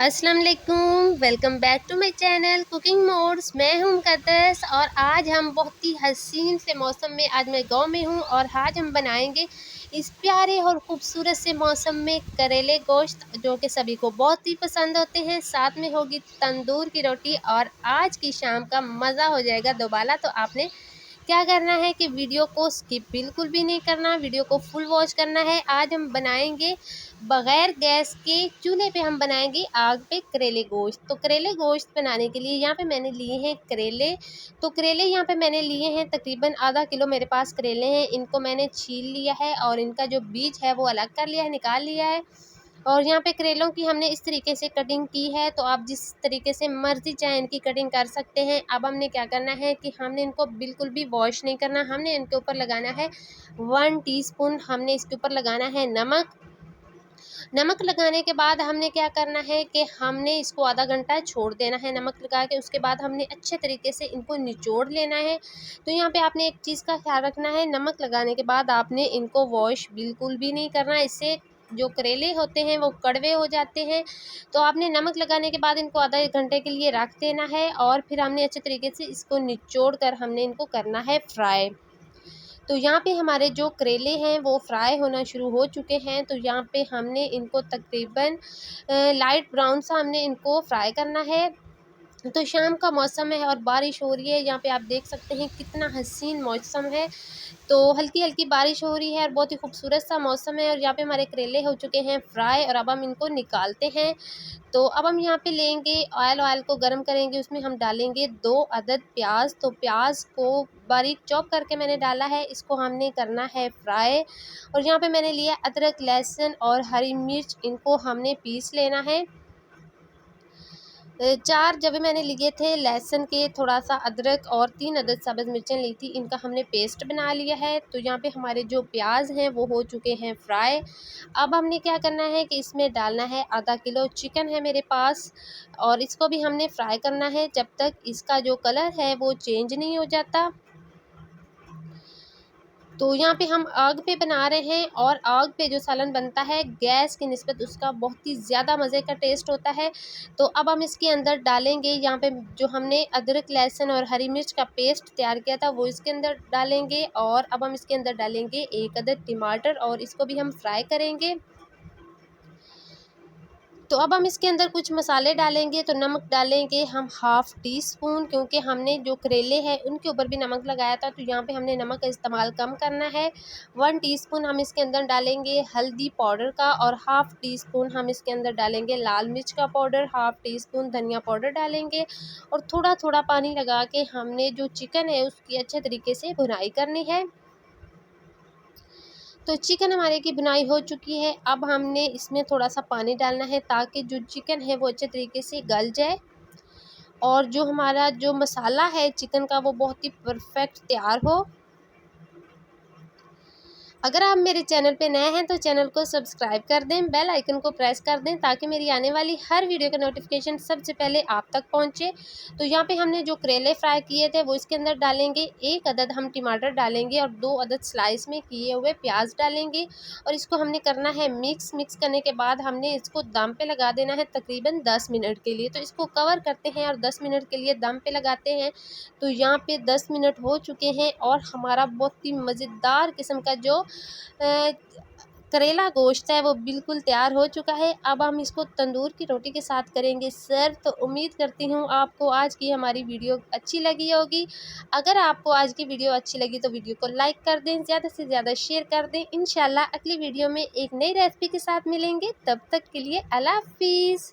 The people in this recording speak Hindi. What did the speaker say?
अस्सलाम वालेकुम, welcome back to my channel cooking mods. मैं हूं मुक़द्दस और आज हम बहुत ही हसीन से मौसम में, आज मैं गांव में हूं और आज हम बनाएंगे इस प्यारे और ख़ूबसूरत से मौसम में करेले गोश्त, जो कि सभी को बहुत ही पसंद होते हैं। साथ में होगी तंदूर की रोटी और आज की शाम का मज़ा हो जाएगा दोबाला। तो आपने क्या करना है कि वीडियो को स्किप बिल्कुल भी नहीं करना, वीडियो को फुल वॉच करना है। आज हम बनाएंगे बग़ैर गैस के चूल्हे पे, हम बनाएंगे आग पे करेले गोश्त। तो करेले गोश्त बनाने के लिए यहाँ पे मैंने लिए हैं करेले। तो करेले यहाँ पे मैंने लिए हैं तकरीबन आधा किलो मेरे पास करेले हैं। इनको मैंने छील लिया है और इनका जो बीज है वो अलग कर लिया है, निकाल लिया है। और यहाँ पे करेलों की हमने इस तरीके से कटिंग की है। तो आप जिस तरीके से मर्ज़ी चाहे इनकी कटिंग कर सकते हैं। अब हमने क्या करना है कि हमने इनको बिल्कुल भी वॉश नहीं करना, हमने इनके ऊपर लगाना है 1 टीस्पून, हमने इसके ऊपर लगाना है नमक। नमक लगाने के बाद हमने क्या करना है कि हमने इसको आधा घंटा छोड़ देना है नमक लगा के। उसके बाद हमने अच्छे तरीके से इनको निचोड़ लेना है। तो यहाँ पे आपने एक चीज़ का ख्याल रखना है, नमक लगाने के बाद आपने इनको वॉश बिल्कुल भी नहीं करना, इससे जो करेले होते हैं वो कड़वे हो जाते हैं। तो आपने नमक लगाने के बाद इनको आधा 1 घंटे के लिए रख देना है और फिर हमने अच्छे तरीके से इसको निचोड़ कर हमने इनको करना है फ्राई। तो यहाँ पे हमारे जो करेले हैं वो फ्राई होना शुरू हो चुके हैं। तो यहाँ पे हमने इनको तकरीबन लाइट ब्राउन सा हमने इनको फ्राई करना है। तो शाम का मौसम है और बारिश हो रही है, यहाँ पे आप देख सकते हैं कितना हसीन मौसम है। तो हल्की हल्की बारिश हो रही है और बहुत ही खूबसूरत सा मौसम है। और यहाँ पे हमारे करेले हो चुके हैं फ्राई और अब हम इनको निकालते हैं। तो अब हम यहाँ पे लेंगे ऑयल को गर्म करेंगे, उसमें हम डालेंगे 2 अदद प्याज। तो प्याज को बारीक चॉप करके मैंने डाला है, इसको हमने करना है फ्राई। और यहाँ पे मैंने लिया अदरक, लहसुन और हरी मिर्च, इनको हमने पीस लेना है। 4 जब मैंने लिए थे लहसुन के, थोड़ा सा अदरक और 3 अदद सब्ज़ मिर्चें ली थी, इनका हमने पेस्ट बना लिया है। तो यहाँ पे हमारे जो प्याज हैं वो हो चुके हैं फ्राई। अब हमने क्या करना है कि इसमें डालना है आधा किलो चिकन है मेरे पास और इसको भी हमने फ्राई करना है जब तक इसका जो कलर है वो चेंज नहीं हो जाता। तो यहाँ पे हम आग पे बना रहे हैं और आग पे जो सालन बनता है गैस की निस्बत उसका बहुत ही ज़्यादा मज़े का टेस्ट होता है। तो अब हम इसके अंदर डालेंगे, यहाँ पे जो हमने अदरक, लहसुन और हरी मिर्च का पेस्ट तैयार किया था वो इसके अंदर डालेंगे। और अब हम इसके अंदर डालेंगे 1 अदद टमाटर और इसको भी हम फ्राई करेंगे। तो अब हम इसके अंदर कुछ मसाले डालेंगे। तो नमक डालेंगे हम 1/2 टीस्पून, क्योंकि हमने जो करेले हैं उनके ऊपर भी नमक लगाया था, तो यहाँ पे हमने नमक का इस्तेमाल कम करना है। 1 टीस्पून हम इसके अंदर डालेंगे हल्दी पाउडर का और 1/2 टीस्पून हम इसके अंदर डालेंगे लाल मिर्च का पाउडर, 1/2 टीस्पून धनिया पाउडर डालेंगे। और थोड़ा थोड़ा पानी लगा के हमने जो चिकन है उसकी अच्छे तरीके से भुनाई करनी है। तो चिकन हमारे की बुनाई हो चुकी है। अब हमने इसमें थोड़ा सा पानी डालना है ताकि जो चिकन है वो अच्छे तरीके से गल जाए और जो हमारा जो मसाला है चिकन का वो बहुत ही परफेक्ट तैयार हो। अगर आप मेरे चैनल पे नए हैं तो चैनल को सब्सक्राइब कर दें, बेल आइकन को प्रेस कर दें ताकि मेरी आने वाली हर वीडियो का नोटिफिकेशन सबसे पहले आप तक पहुंचे। तो यहाँ पे हमने जो करेले फ्राई किए थे वो इसके अंदर डालेंगे, 1 अदद हम टमाटर डालेंगे और 2 अदद स्लाइस में किए हुए प्याज डालेंगे। और इसको हमने करना है मिक्स करने के बाद हमने इसको दम पे लगा देना है तकरीबन 10 मिनट के लिए। तो इसको कवर करते हैं और 10 मिनट के लिए दम पे लगाते हैं। तो यहाँ पे 10 मिनट हो चुके हैं और हमारा बहुत ही मज़ेदार किस्म का जो करेला गोश्त है वो बिल्कुल तैयार हो चुका है। अब हम इसको तंदूर की रोटी के साथ करेंगे सर्व। तो उम्मीद करती हूँ आपको आज की हमारी वीडियो अच्छी लगी होगी। अगर आपको आज की वीडियो अच्छी लगी तो वीडियो को लाइक कर दें, ज़्यादा से ज़्यादा शेयर कर दें। इंशाल्लाह अगली वीडियो में एक नई रेसिपी के साथ मिलेंगे, तब तक के लिए अल्लाह हाफिज़।